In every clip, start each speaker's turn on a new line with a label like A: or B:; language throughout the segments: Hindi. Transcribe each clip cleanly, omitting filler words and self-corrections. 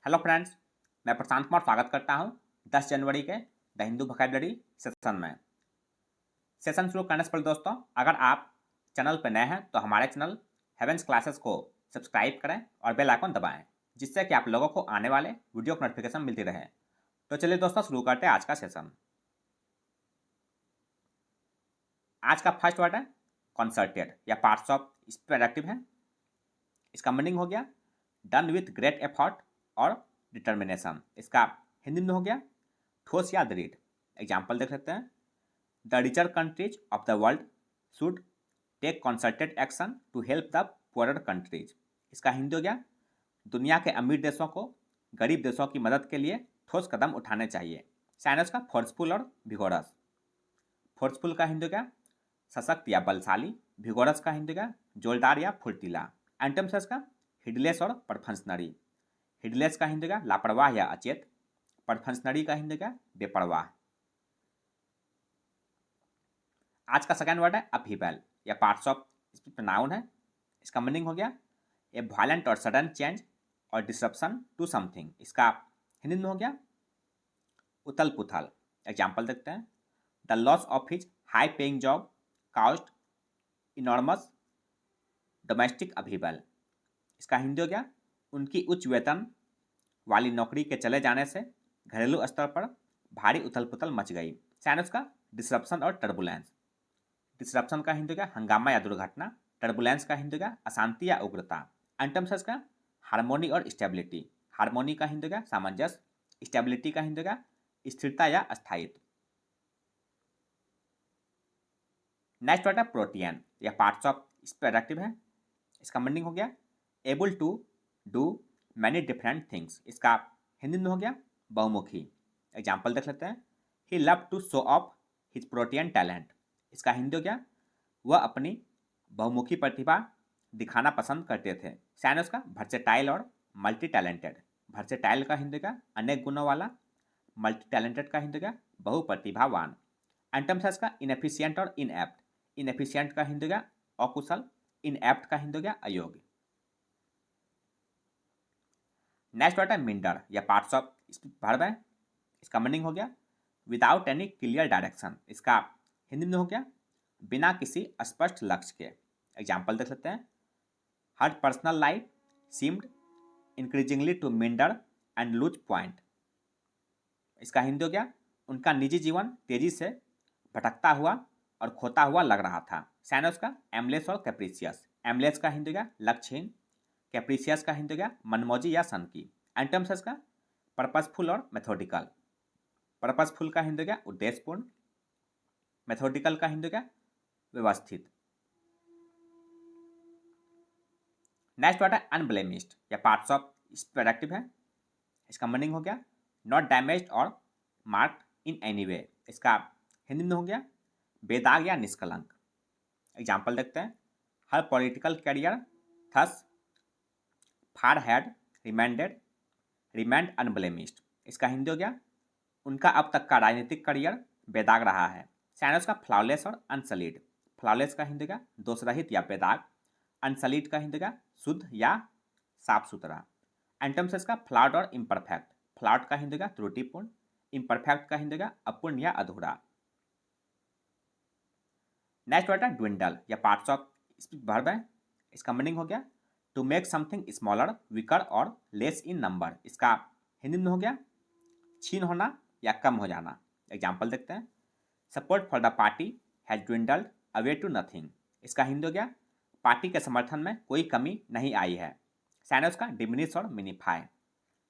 A: हेलो फ्रेंड्स, मैं प्रशांत कुमार स्वागत करता हूं 10 जनवरी के द हिंदू वोकैबुलरी सेशन में। सेशन शुरू करने से पहले दोस्तों, अगर आप चैनल पर नए हैं तो हमारे चैनल हेवेंस क्लासेस को सब्सक्राइब करें और बेल आइकन दबाएं, जिससे कि आप लोगों को आने वाले वीडियो की नोटिफिकेशन मिलती रहे। तो चलिए दोस्तों, शुरू करते हैं आज का सेशन। आज का फर्स्ट वर्ड है कॉन्सर्टेड या पार्ट्स ऑफ स्पेड है। इसका मीनिंग हो गया डन विथ ग्रेट एफर्ट और डिटर्मिनेशन। इसका हिंदी में हो गया ठोस या दृढ़। एग्जाम्पल देख लेते हैं। The richer countries of the world should take concerted action to help the poorer countries. इसका हिंदी हो गया दुनिया के अमीर देशों को गरीब देशों की मदद के लिए ठोस कदम उठाने चाहिए। साइनस का फोर्सफुल और भिगोरस। फोर्सफुल का हिंदी हो गया सशक्त या बलशाली। भिगोरस का हिंदी हो गया जोरदार या फुर्तीला। एंटम्स का हिडलेस और परफंसनरी। हिडलेस का हिंदी हो गया लापरवाह या अचेत। परफंसनरी का हिंदी हो गया बेपरवाह। आज का सेकंड वर्ड है अपहीबल या पार्ट्स ऑफ नाउन है। इसका मीनिंग हो गया ए वायलेंट और सडन चेंज और डिसरप्शन टू समथिंग। इसका हिंदी में हो गया उथल पुथल। एग्जाम्पल देखते हैं। The loss of his high paying job caused enormous domestic upheaval. इसका हिंदी हो गया उनकी उच्च वेतन वाली नौकरी के चले जाने से घरेलू स्तर पर भारी उथल पुथल मच गई। साइनस का डिसरप्शन और टर्बुलेंस। डिसरप्शन का हिंदी का हंगामा या दुर्घटना। टर्बुलेंस का हिंदी का अशांति या उग्रता। एंटम्स का हार्मोनी और स्टेबिलिटी। हार्मोनी का हिंदी का सामंजस्य। स्टेबिलिटी का हिंदी का स्थिरता या स्थायित्व। नेक्स्ट वर्ड है प्रोटियन या पार्ट्स ऑफ स्पेड है। इसका मीनिंग हो गया able to do many different things. इसका हिंदी में हो गया बहुमुखी। एग्जाम्पल देख लेते हैं। He love to show off his protean talent. इसका हिंदी हो गया वह अपनी बहुमुखी प्रतिभा दिखाना पसंद करते थे। साइनस का वर्सेटाइल और मल्टी टैलेंटेड। वर्सेटाइल का हिंदी का अनेक गुणों वाला। मल्टी टैलेंटेड का हिंदी का बहुप्रतिभावान। एंटम्स का इनएफिशिएंट और इनएप्ट। इनएफिशिएंट का हिंदी का अकुशल। इनएप्ट का हिंदी का अयोग्य। नेक्स्ट वर्ड है मिंडर या पार्ट्स ऑफ वर्ब है। इसका मीनिंग हो गया विदाउट एनी क्लियर डायरेक्शन। इसका हिंदी में हो गया बिना किसी स्पष्ट लक्ष्य के। एग्जाम्पल देख सकते हैं। Her personal life seemed increasingly to meander and lose point. इसका हिंदी हो गया उनका निजी जीवन तेजी से भटकता हुआ और खोता हुआ लग रहा था। साइनस का एमलेस और कैप्रिसियस। एमलेस का हिंदी का लक्ष्यहीन। कैप्रिसियस का हिंदी का मनमौजी या सनकी। एंटम्स का पर्पसफुल और मेथोडिकल। पर्पसफुल का हिंदी का उद्देश्यपूर्ण। मेथोडिकल का हिंदी का व्यवस्थित। नेक्स्ट वर्ड है अनब्लेमिश्ड या पार्ट्स ऑफ स्पेड है। इसका मीनिंग हो गया नॉट डैमेज्ड और मार्क्ड इन एनी वे। इसका हिंदी में हो गया बेदाग या निष्कलंक। एग्जाम्पल देखते हैं। Her political career thus far had remained unblemished. इसका हिंदी हो गया उनका अब तक का राजनीतिक करियर बेदाग रहा है। साइनस का फ्लॉलेस और अनसलीड। फ्लॉलेस का हिंदी का दोषरहित या बेदाग। अनसलीड का हिंदी का शुद्ध या साफ सुथरा। एंटम्स का फ्लॉड और इम्परफेक्ट। फ्लॉड का हिंदी का त्रुटिपूर्ण। इम्परफेक्ट का हिंदी का अपूर्ण या अधूरा। नेक्स्ट वर्ड है ड्विंडल या पार्ट्स ऑफ वर्ब है। इसका मीनिंग हो गया to make something smaller weaker और लेस इन नंबर। इसका हिंदी में हो गया छीन होना या कम हो जाना। एग्जाम्पल देखते हैं। Support for the party has dwindled away to nothing. इसका हिंदी हो गया पार्टी के समर्थन में कोई कमी नहीं आई है। साइनस का डिमिनिश और मिनीफाई।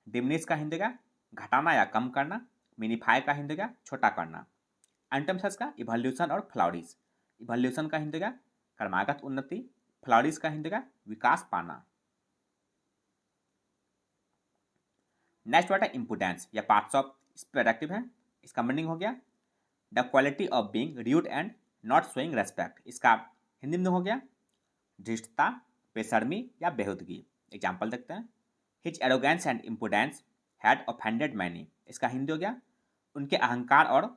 A: डिमिनिश का हिंदी का घटाना या कम करना। मिनीफाई का हिंदी का छोटा करना। एंटम्स का इवोल्यूशन और फ्लॉरिश। इवोल्यूशन का हिंदी का क्रमागत उन्नति। फ्लॉरिश का हिंदी का विकास पाना। नेक्स्ट वर्ड है इम्पुडेंस या पार्ट्स ऑफ स्पेड है। इसका मीनिंग हो गया the quality of being rude and not showing respect. इसका हिंदी में हो गया धृष्टता बेशर्मी या बेहुदगी। एग्जाम्पल देखते हैं। His arrogance and impudence had offended many. इसका हिंदी हो गया उनके अहंकार और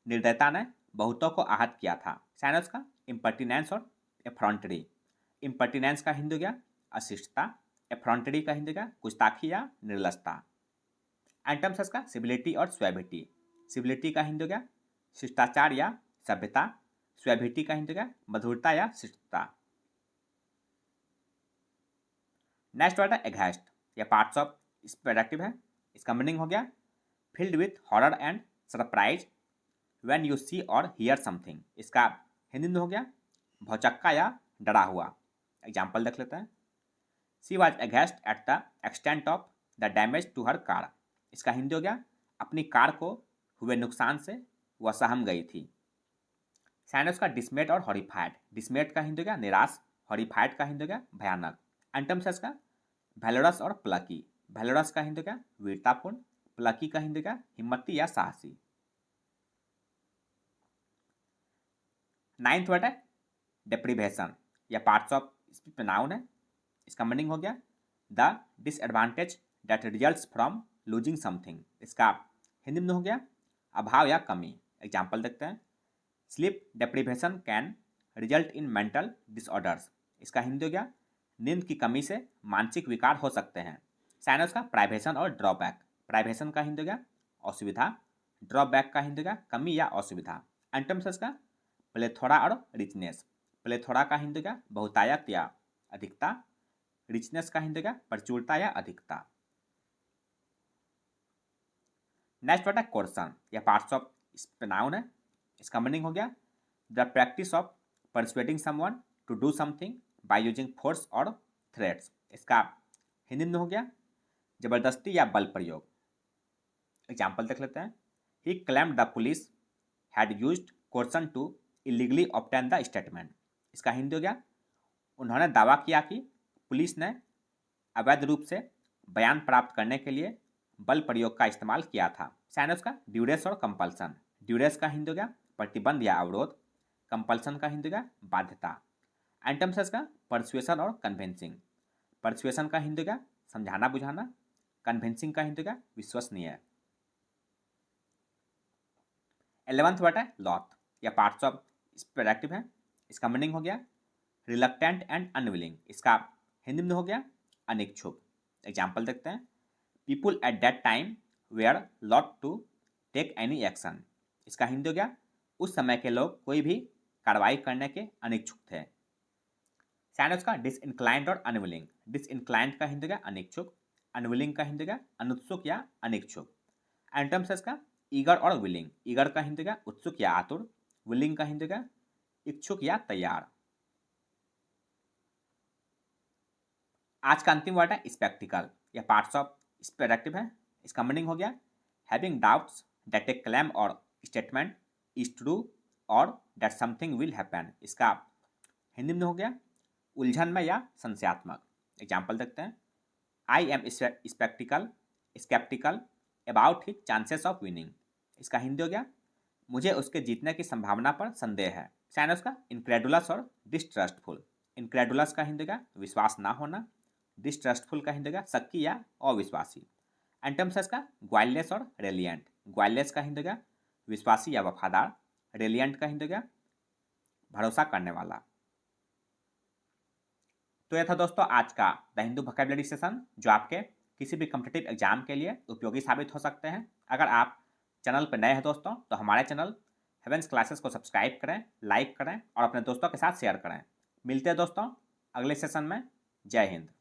A: निर्दयता ने बहुतों को आहत किया था। साइनस का इम्पर्टिनेंस और एफ्रॉन्टरी। इम्पर्टिनेंस का हिंदी हो गया अशिष्टता। एफ्रॉन्टरी का हिंदी का गुस्ताखी या निर्लजता। एंटम्स है इसका सिविलिटी और स्वैबिलिटी। सिविलिटी का हिंदी हो गया शिष्टाचार या सभ्यता, स्वैबिलिटी का हिंदी हो गया मधुरता या शिष्टता। नेक्स्ट वर्ड है एघास्ट या पार्ट्स ऑफ स्पीच एडजेक्टिव है। इसका मीनिंग हो गया filled with horror and surprise when you see और हियर समथिंग। इसका हिंदी में हो गया भौचक्का या डरा हुआ। एग्जाम्पल देख लेते हैं। She was aghast at the extent of the damage to her car. इसका हिंदी हो गया अपनी कार को हुए नुकसान से वह सहम गई थी। सैनोस का डिसमेट और हॉरिफाइड। डिसमेट का हिंदी हो गया निराश, हॉरिफाइड का हिंदी हो गया भयानक। एंटम्स का वैलोरस और प्लकी। वैलोरस का हिंदी हो गया वीरतापूर्ण, प्लकी का हिंदी हो गया हिम्मती या साहसी। नाइन्थ वर्ड है डेप्रीवेशन या पार्ट्स ऑफ स्पीच नाउन है। इसका मीनिंग हो गया the disadvantage that results from losing something. इसका हिंदी में हो गया अभाव या कमी। एग्जाम्पल देखते हैं। Sleep deprivation can result in mental disorders. इसका हिंदी हो गया नींद की कमी से मानसिक विकार हो सकते हैं। साइनस का प्राइवेशन और ड्रॉबैक। प्राइवेशन का हिंदी हो गया असुविधा, ड्रॉबैक का हिंदी हो गया कमी या असुविधा। एंटम्स का प्लेथोरा और रिचनेस। प्लेथोरा का हिंदी हो गया बहुतायत या अधिकता, रिचनेस का हिंदी हो गया प्रचुरता या अधिकता। नेक्स्ट वर्ड है कोर्सन या पार्ट्स ऑफ नाउन है। इसका मीनिंग हो गया the practice of persuading someone to do something by using force और थ्रेट्स। इसका हिंदी में हो गया जबरदस्ती या बल प्रयोग। एग्जाम्पल देख लेते हैं। He claimed the police had used coercion to illegally obtain the statement. इसका हिंदी हो गया उन्होंने दावा किया कि पुलिस ने अवैध रूप से बयान प्राप्त करने के लिए बल प्रयोग का इस्तेमाल किया था। साइनस का ड्यूरेस और कंपल्सन। ड्यूरेस का हिंदी हो गया प्रतिबंध या अवरोध, कंपल्सन का हिंदी हो गया बाध्यता। एंटम्स का परसुएशन और कन्विंसिंग। परसुएशन का हिंदी हो गया समझाना बुझाना, कन्विंसिंग का हिंदी हो गया विश्वसनीय। 11th वर्ड है लॉथ या पार्ट्स ऑफ एडजेक्टिव है। इसका मीनिंग हो गया रिलक्टेंट एंड अनविलिंग। इसका हिंदी में हो गया अनिच्छुक। एग्जाम्पल देखते हैं। People at that time were loath to take any action. इसका हिंदी हो गया उस समय के लोग कोई भी कार्रवाई करने के अनिच्छुक थे। साइनस का डिसइंक्लाइंड और अनविलिंग। डिसइंक्लाइंड का हिंदी हो गया अनिच्छुक, अनविलिंग का हिंदी हो गया अनुत्सुक या अनिच्छुक। एंटम्स का ईगर और विलिंग। ईगर का हिंदी हो गया उत्सुक या आतुर, विलिंग का हिंदी हो गया इच्छुक या तैयार। आज का अंतिम वर्ड है स्पेक्टिकल या पार्ट्स ऑफ एडजेक्टिव है। इसका मीनिंग हो गया having doubts that A claim और स्टेटमेंट इज ट्रू और दैट समथिंग विल हैपन। इसका हिंदी में हो गया उलझन में या संशयात्मक। एग्जाम्पल देखते हैं। I am spectacled about his chances of winning. इसका हिंदी हो गया मुझे उसके जीतने की संभावना पर संदेह है। साइनस का इनक्रेडुलस और डिस्ट्रस्टफुल। इनक्रेडुलस का हिंदी का विश्वास ना होना, डिस्ट्रस्टफुल का हिंदी का शक्की या अविश्वासी। एंटम्स का ग्वाइलनेस और रेलियंट। ग्वाइलनेस का हिंदी का विश्वासी या वफादार, रेलियंट का हिंदी का भरोसा करने वाला। तो यह था दोस्तों आज का द हिंदू वोकैबुलरी सेशन, जो आपके किसी भी कॉम्पिटिटिव एग्जाम के लिए उपयोगी साबित हो सकते हैं। अगर आप चैनल पर नए हैं दोस्तों तो हमारे चैनल हेवेंस क्लासेस को सब्सक्राइब करें, लाइक करें और अपने दोस्तों के साथ शेयर करें। मिलते हैं दोस्तों अगले सेशन में। जय हिंद।